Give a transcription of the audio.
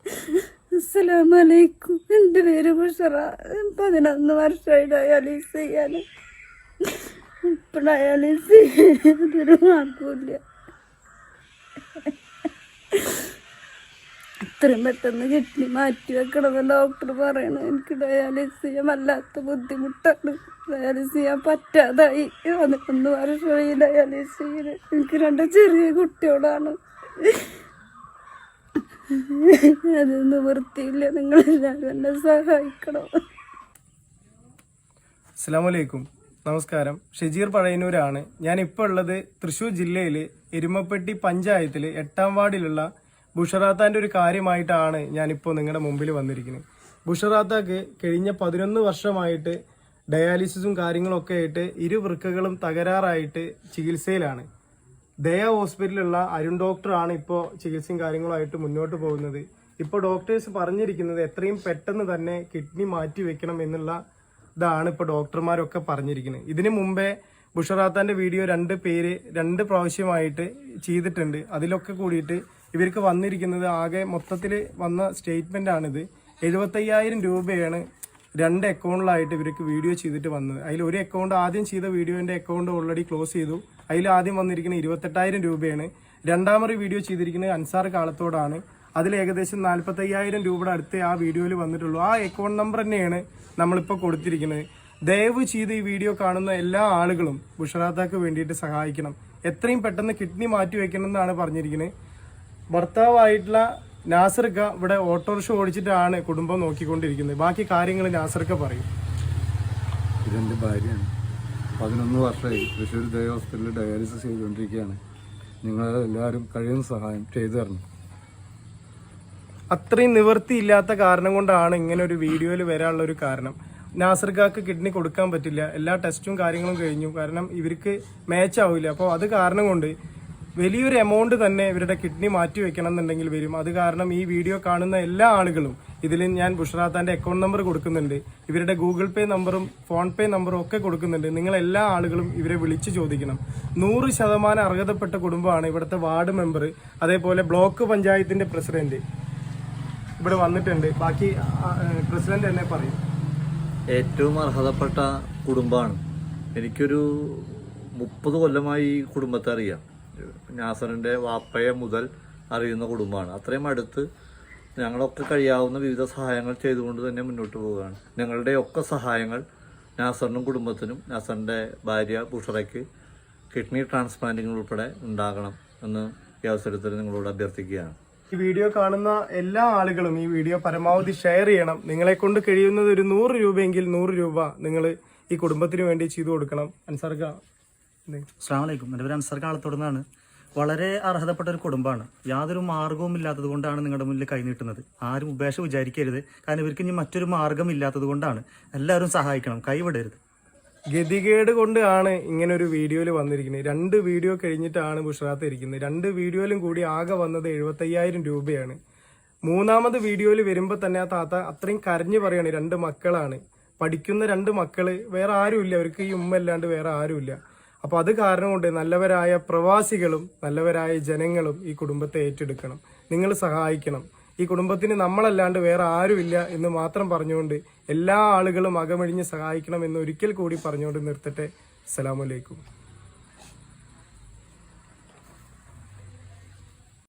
അസ്സലാമലൈക്കും. എൻ്റെ പേര് ബുഷറ. 11 വർഷമായി ഡയാലിസ് ചെയ്യാൻ. ഇപ്പം ഡയാലിസ് അതൊരു മാർഗമില്ല. ഇത്രയും പെട്ടെന്ന് കിഡ്നി മാറ്റി വെക്കണമെന്ന് ഡോക്ടർ പറയണു. എനിക്ക് ഡയാലിസ് ചെയ്യാൻ വല്ലാത്ത ബുദ്ധിമുട്ടാണ്. ഡയാലിസ് ചെയ്യാൻ പറ്റാതായി. 11 വർഷമായി ഡയാലിസ് ചെയ്യുന്നത്. എനിക്ക് 2 ചെറിയ കുട്ടികളാണ്. അതൊന്നും വൃത്തിയില്ല. നിങ്ങളെല്ലാവരും എന്നെ സഹായിക്കണം. അസ്സലാമലൈക്കും, നമസ്കാരം. ഷെജീർ പഴയന്നൂരാണ്. ഞാനിപ്പോൾ ഉള്ളത് തൃശ്ശൂർ ജില്ലയിൽ എരുമപ്പെട്ടി പഞ്ചായത്തിൽ 8-ാം വാർഡിലുള്ള ബുഷറാത്താൻ്റെ ഒരു കാര്യമായിട്ടാണ് ഞാനിപ്പോൾ നിങ്ങളുടെ മുമ്പിൽ വന്നിരിക്കുന്നത്. ബുഷറാത്താക്ക് കഴിഞ്ഞ 11 വർഷമായിട്ട് ഡയാലിസിസും കാര്യങ്ങളൊക്കെ ആയിട്ട് 2 വൃക്കകളും തകരാറായിട്ട് ചികിത്സയിലാണ്. ദയ ഹോസ്പിറ്റലിലുള്ള അരുൺ ഡോക്ടറാണ് ഇപ്പോൾ ചികിത്സയും കാര്യങ്ങളുമായിട്ട് മുന്നോട്ട് പോകുന്നത്. ഇപ്പോൾ ഡോക്ടേഴ്സ് പറഞ്ഞിരിക്കുന്നത് എത്രയും പെട്ടെന്ന് തന്നെ കിഡ്നി മാറ്റി വെക്കണം എന്നുള്ള ഇതാണ് ഇപ്പോൾ ഡോക്ടർമാരൊക്കെ പറഞ്ഞിരിക്കുന്നത്. ഇതിനു മുമ്പേ ബുഷറാത്താൻ്റെ വീഡിയോ 2 പേര് 2 പ്രാവശ്യമായിട്ട് ചെയ്തിട്ടുണ്ട്. അതിലൊക്കെ കൂടിയിട്ട് ഇവർക്ക് വന്നിരിക്കുന്നത് ആകെ മൊത്തത്തിൽ വന്ന സ്റ്റേറ്റ്മെൻ്റ് ആണിത്. 75,000 രൂപയാണ് 2 അക്കൗണ്ടിലായിട്ട് ഇവർക്ക് വീഡിയോ ചെയ്തിട്ട് വന്നത്. അതിൽ ഒരു അക്കൗണ്ട് ആദ്യം ചെയ്ത വീഡിയോൻ്റെ അക്കൗണ്ട് ഓൾറെഡി ക്ലോസ് ചെയ്തു. അതിൽ ആദ്യം വന്നിരിക്കുന്നത് 28,000 രൂപയാണ്. രണ്ടാമത് വീഡിയോ ചെയ്തിരിക്കുന്നത് അൻസാർ കാളത്തോടാണ്. അതിൽ ഏകദേശം 45,000 രൂപയുടെ അടുത്ത് ആ വീഡിയോയിൽ വന്നിട്ടുള്ളൂ. ആ അക്കൗണ്ട് നമ്പർ തന്നെയാണ് നമ്മളിപ്പോൾ കൊടുത്തിരിക്കുന്നത്. ദയവ് ചെയ്ത് ഈ വീഡിയോ കാണുന്ന എല്ലാ ആളുകളും ബുഷറാത്താക്ക് വേണ്ടിയിട്ട് സഹായിക്കണം. എത്രയും പെട്ടെന്ന് കിഡ്നി മാറ്റി വെക്കണം എന്നാണ് പറഞ്ഞിരിക്കുന്നത്. ഭർത്താവായിട്ടുള്ള നാസർക്ക ഇവിടെ ഓട്ടോറിക്ഷ ഓടിച്ചിട്ടാണ് കുടുംബം നോക്കിക്കൊണ്ടിരിക്കുന്നത്. ബാക്കി കാര്യങ്ങൾ നാസർക്ക പറയും. ഇതെൻ്റെ ഭാര്യയാണ്. 11 വർഷമായി തൃശ്ശൂർ ദയ ഹോസ്പിറ്റലിൽ ഡയാലിസിസ് ചെയ്തുകൊണ്ടിരിക്കുകയാണ്. നിങ്ങളെല്ലാവരും കഴിയുന്ന സഹായം ചെയ്തു തരണം. അത്രയും നിവൃത്തിയില്ലാത്ത കാരണം കൊണ്ടാണ് ഇങ്ങനെ ഒരു വീഡിയോയിൽ വരാനുള്ള ഒരു കാരണം. നാസർക്കാക്ക് കിഡ്നി കൊടുക്കാൻ പറ്റില്ല. എല്ലാ ടെസ്റ്റും കാര്യങ്ങളും കഴിഞ്ഞു. കാരണം ഇവർക്ക് മാച്ച് ആവില്ല. അപ്പോൾ അത് കാരണം കൊണ്ട് വലിയൊരു എമൗണ്ട് തന്നെ ഇവരുടെ കിഡ്നി മാറ്റി വെക്കണം എന്നുണ്ടെങ്കിൽ വരും. അത് കാരണം ഈ വീഡിയോ കാണുന്ന എല്ലാ ആളുകളും ഇതിൽ ഞാൻ ബുഷറാത്താൻ്റെ അക്കൗണ്ട് നമ്പർ കൊടുക്കുന്നുണ്ട്. ഇവരുടെ ഗൂഗിൾ പേ നമ്പറും ഫോൺ പേ നമ്പറും ഒക്കെ കൊടുക്കുന്നുണ്ട്. നിങ്ങൾ എല്ലാ ആളുകളും ഇവരെ വിളിച്ച് ചോദിക്കണം. 100% അർഹതപ്പെട്ട കുടുംബമാണ്. ഇവിടുത്തെ വാർഡ് മെമ്പർ, അതേപോലെ ബ്ലോക്ക് പഞ്ചായത്തിന്റെ പ്രസിഡന്റ് ഇവിടെ വന്നിട്ടുണ്ട്. ബാക്കി പ്രസിഡന്റ് തന്നെ പറയും. ഏറ്റവും അർഹതപ്പെട്ട കുടുംബമാണ്. എനിക്കൊരു 30 കൊല്ലമായി ഈ കുടുംബത്തെ അറിയാം. നാസറിൻ്റെ വാപ്പയെ മുതൽ അറിയുന്ന കുടുംബമാണ്. അത്രയും അടുത്ത് ഞങ്ങളൊക്കെ കഴിയാവുന്ന വിവിധ സഹായങ്ങൾ ചെയ്തുകൊണ്ട് തന്നെ മുന്നോട്ട് പോവുകയാണ്. ഞങ്ങളുടെയൊക്കെ സഹായങ്ങൾ നാസറിനും കുടുംബത്തിനും നാസറിൻ്റെ ഭാര്യ ബുഷറയ്ക്ക് കിഡ്നി ട്രാൻസ്പ്ലാന്റിംഗ് ഉൾപ്പെടെ ഉണ്ടാകണം എന്ന് ഈ അവസരത്തിൽ നിങ്ങളോട് അഭ്യർത്ഥിക്കുകയാണ്. ഈ വീഡിയോ കാണുന്ന എല്ലാ ആളുകളും ഈ വീഡിയോ പരമാവധി ഷെയർ ചെയ്യണം. നിങ്ങളെ കൊണ്ട് കഴിയുന്നത് ഒരു 100 രൂപയെങ്കിൽ 100 രൂപ നിങ്ങൾ ഈ കുടുംബത്തിന് വേണ്ടി ചെയ്തു കൊടുക്കണം. അൻസാർക്ക. അസ്സലാമു അലൈക്കും. എൻ്റെ പേര് അൻസാർ കാളത്തോടെന്നാണ്. വളരെ അർഹതപ്പെട്ട ഒരു കുടുംബമാണ്. യാതൊരു മാർഗവും ഇല്ലാത്തത് കൊണ്ടാണ് നിങ്ങളുടെ മുന്നിൽ കൈനീട്ടുന്നത്. ആരും ഉപേക്ഷ വിചാരിക്കരുത്. കാരണം ഇവർക്ക് ഇനി മറ്റൊരു മാർഗം ഇല്ലാത്തത് കൊണ്ടാണ്. എല്ലാവരും സഹായിക്കണം, കൈവിടരുത്. ഗതികേട് കൊണ്ടാണ് ഇങ്ങനെ ഒരു വീഡിയോയിൽ വന്നിരിക്കുന്നത്. 2 വീഡിയോ കഴിഞ്ഞിട്ടാണ് ബുഷറാത്ത് ഇരിക്കുന്നത്. 2 വീഡിയോയിലും കൂടി ആകെ വന്നത് 75,000 രൂപയാണ്. 3ാമത് വീഡിയോയിൽ വരുമ്പോൾ തന്നെ ആ താത്ത അത്രയും കരഞ്ഞു പറയാണ്. 2 മക്കളാണ്, പഠിക്കുന്ന 2 മക്കള്, വേറെ ആരുമില്ല. അവർക്ക് ഈ ഉമ്മ അല്ലാണ്ട് വേറെ ആരുമില്ല. അപ്പോൾ അത് കാരണം കൊണ്ട് നല്ലവരായ പ്രവാസികളും നല്ലവരായ ജനങ്ങളും ഈ കുടുംബത്തെ ഏറ്റെടുക്കണം. നിങ്ങൾ സഹായിക്കണം. ഈ കുടുംബത്തിന് നമ്മളല്ലാണ്ട് വേറെ ആരുമില്ല എന്ന് മാത്രം പറഞ്ഞുകൊണ്ട് എല്ലാ ആളുകളും അകമഴിഞ്ഞ് സഹായിക്കണം എന്ന് ഒരിക്കൽ കൂടി പറഞ്ഞുകൊണ്ട് നിർത്തട്ടെ. അസ്സലാമു അലൈക്കും.